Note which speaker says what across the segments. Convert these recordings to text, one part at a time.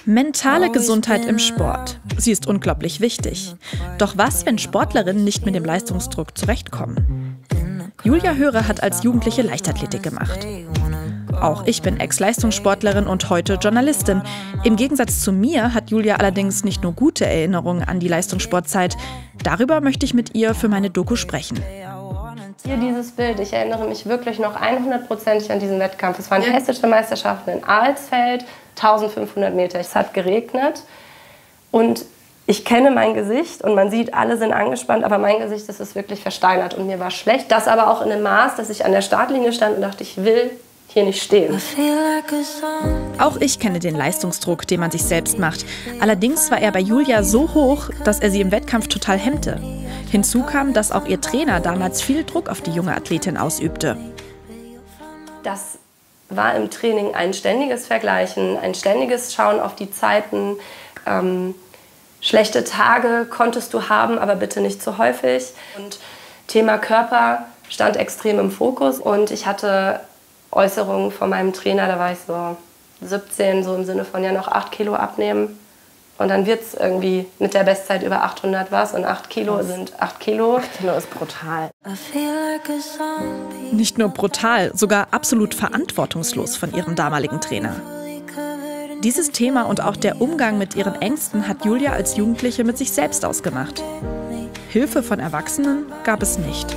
Speaker 1: Mentale Gesundheit im Sport. Sie ist unglaublich wichtig. Doch was, wenn Sportlerinnen nicht mit dem Leistungsdruck zurechtkommen? Julia Höre hat als Jugendliche Leichtathletik gemacht. Auch ich bin Ex-Leistungssportlerin und heute Journalistin. Im Gegensatz zu mir hat Julia allerdings nicht nur gute Erinnerungen an die Leistungssportzeit. Darüber möchte ich mit ihr für meine Doku sprechen.
Speaker 2: Hier dieses Bild, ich erinnere mich wirklich noch 100%ig an diesen Wettkampf. Es waren hessische Meisterschaften in Alsfeld, 1500 Meter. Es hat geregnet und ich kenne mein Gesicht und man sieht, alle sind angespannt, aber mein Gesicht ist wirklich versteinert und mir war schlecht. Das aber auch in einem Maß, dass ich an der Startlinie stand und dachte, ich will hier nicht stehen.
Speaker 1: Auch ich kenne den Leistungsdruck, den man sich selbst macht. Allerdings war er bei Julia so hoch, dass er sie im Wettkampf total hemmte. Hinzu kam, dass auch ihr Trainer damals viel Druck auf die junge Athletin ausübte.
Speaker 2: Das war im Training ein ständiges Vergleichen, ein ständiges Schauen auf die Zeiten. Schlechte Tage konntest du haben, aber bitte nicht zu häufig. Und Thema Körper stand extrem im Fokus und ich hatte Äußerungen von meinem Trainer, da war ich so 17, so im Sinne von ja noch 8 Kilo abnehmen. Und dann wird es irgendwie mit der Bestzeit über 800 was und 8 Kilo sind 8 Kilo.
Speaker 3: 8 Kilo ist brutal.
Speaker 1: Nicht nur brutal, sogar absolut verantwortungslos von ihrem damaligen Trainer. Dieses Thema und auch der Umgang mit ihren Ängsten hat Julia als Jugendliche mit sich selbst ausgemacht. Hilfe von Erwachsenen gab es nicht.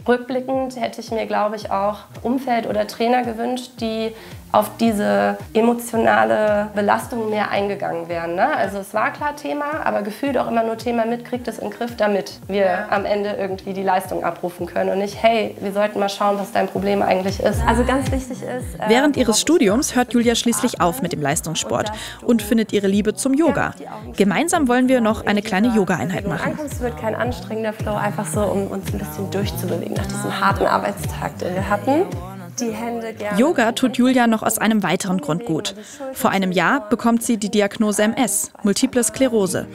Speaker 2: Rückblickend hätte ich mir, glaube ich, auch Umfeld oder Trainer gewünscht, die auf diese emotionale Belastung mehr eingegangen wären. Ne? Also es war klar Thema, aber gefühlt auch immer nur Thema mit, kriegt es in den Griff, damit wir am Ende irgendwie die Leistung abrufen können. Und nicht, hey, wir sollten mal schauen, was dein Problem eigentlich ist. Also ganz wichtig ist...
Speaker 1: Während ihres Studiums hört Julia schließlich auf mit dem Leistungssport und findet ihre Liebe zum Yoga. Gemeinsam wollen wir noch eine kleine Yoga-Einheit machen.
Speaker 2: Es wird kein anstrengender Flow, einfach so, um uns ein bisschen durchzubewegen nach diesem harten Arbeitstag, den wir hatten.
Speaker 1: Yoga tut Julia noch aus einem weiteren Grund gut. Vor einem Jahr bekommt sie die Diagnose MS, Multiple Sklerose.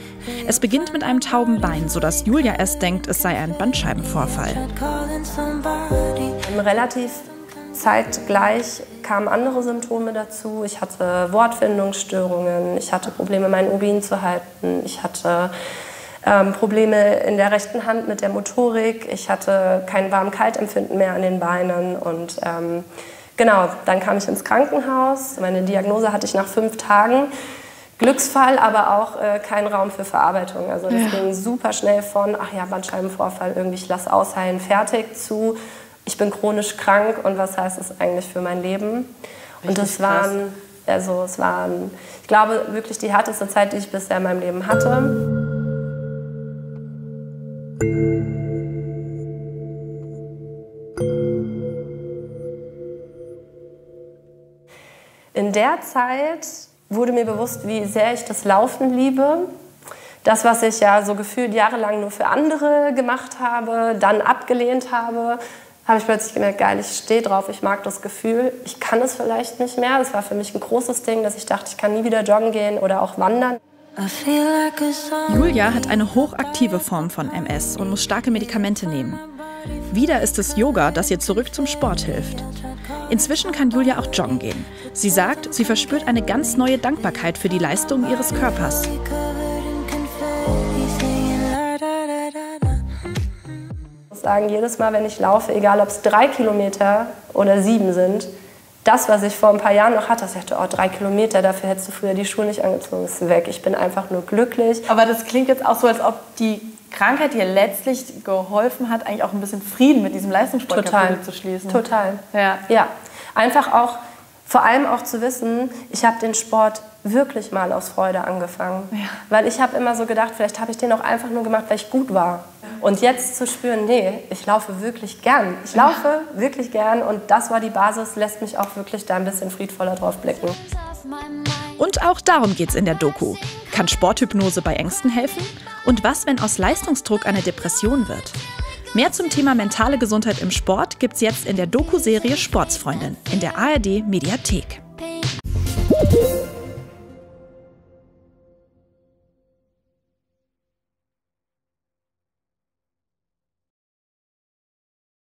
Speaker 1: Es beginnt mit einem tauben Bein, sodass Julia erst denkt, es sei ein Bandscheibenvorfall.
Speaker 2: Relativ zeitgleich kamen andere Symptome dazu. Ich hatte Wortfindungsstörungen, ich hatte Probleme, meinen Urin zu halten, ich hatte Probleme in der rechten Hand mit der Motorik. Ich hatte kein Warm-Kalt-Empfinden mehr an den Beinen. Und genau, dann kam ich ins Krankenhaus. Meine Diagnose hatte ich nach 5 Tagen. Glücksfall, aber auch kein Raum für Verarbeitung. Also das ging super schnell von, ach ja, Bandscheibenvorfall, irgendwie ich lasse ausheilen, fertig, zu, ich bin chronisch krank und was heißt das eigentlich für mein Leben? Und das waren, ich glaube, wirklich die härteste Zeit, die ich bisher in meinem Leben hatte. In der Zeit wurde mir bewusst, wie sehr ich das Laufen liebe. Das, was ich ja so gefühlt jahrelang nur für andere gemacht habe, dann abgelehnt habe, habe ich plötzlich gemerkt, geil, ich stehe drauf, ich mag das Gefühl. Ich kann es vielleicht nicht mehr. Das war für mich ein großes Ding, dass ich dachte, ich kann nie wieder joggen gehen oder auch wandern.
Speaker 1: Julia hat eine hochaktive Form von MS und muss starke Medikamente nehmen. Wieder ist es Yoga, das ihr zurück zum Sport hilft. Inzwischen kann Julia auch joggen gehen. Sie sagt, sie verspürt eine ganz neue Dankbarkeit für die Leistung ihres Körpers.
Speaker 2: Ich muss sagen, jedes Mal, wenn ich laufe, egal ob es 3 Kilometer oder 7 sind, das, was ich vor ein paar Jahren noch hatte, ich dachte, oh, 3 Kilometer, dafür hättest du früher die Schuhe nicht angezogen, ist weg. Ich bin einfach nur glücklich.
Speaker 3: Aber das klingt jetzt auch so, als ob die Krankheit dir letztlich geholfen hat, eigentlich auch ein bisschen Frieden mit diesem Leistungssport zu schließen.
Speaker 2: Total.
Speaker 3: Ja.
Speaker 2: Einfach auch, vor allem auch zu wissen, ich habe den Sport wirklich mal aus Freude angefangen. Ja. Weil ich habe immer so gedacht, vielleicht habe ich den auch einfach nur gemacht, weil ich gut war. Und jetzt zu spüren, nee, ich laufe wirklich gern. Ich laufe wirklich gern und das war die Basis, lässt mich auch wirklich da ein bisschen friedvoller drauf blicken.
Speaker 1: Und auch darum geht's in der Doku. Kann Sporthypnose bei Ängsten helfen? Und was, wenn aus Leistungsdruck eine Depression wird? Mehr zum Thema mentale Gesundheit im Sport gibt's jetzt in der Doku-Serie Sportsfreundin in der ARD Mediathek.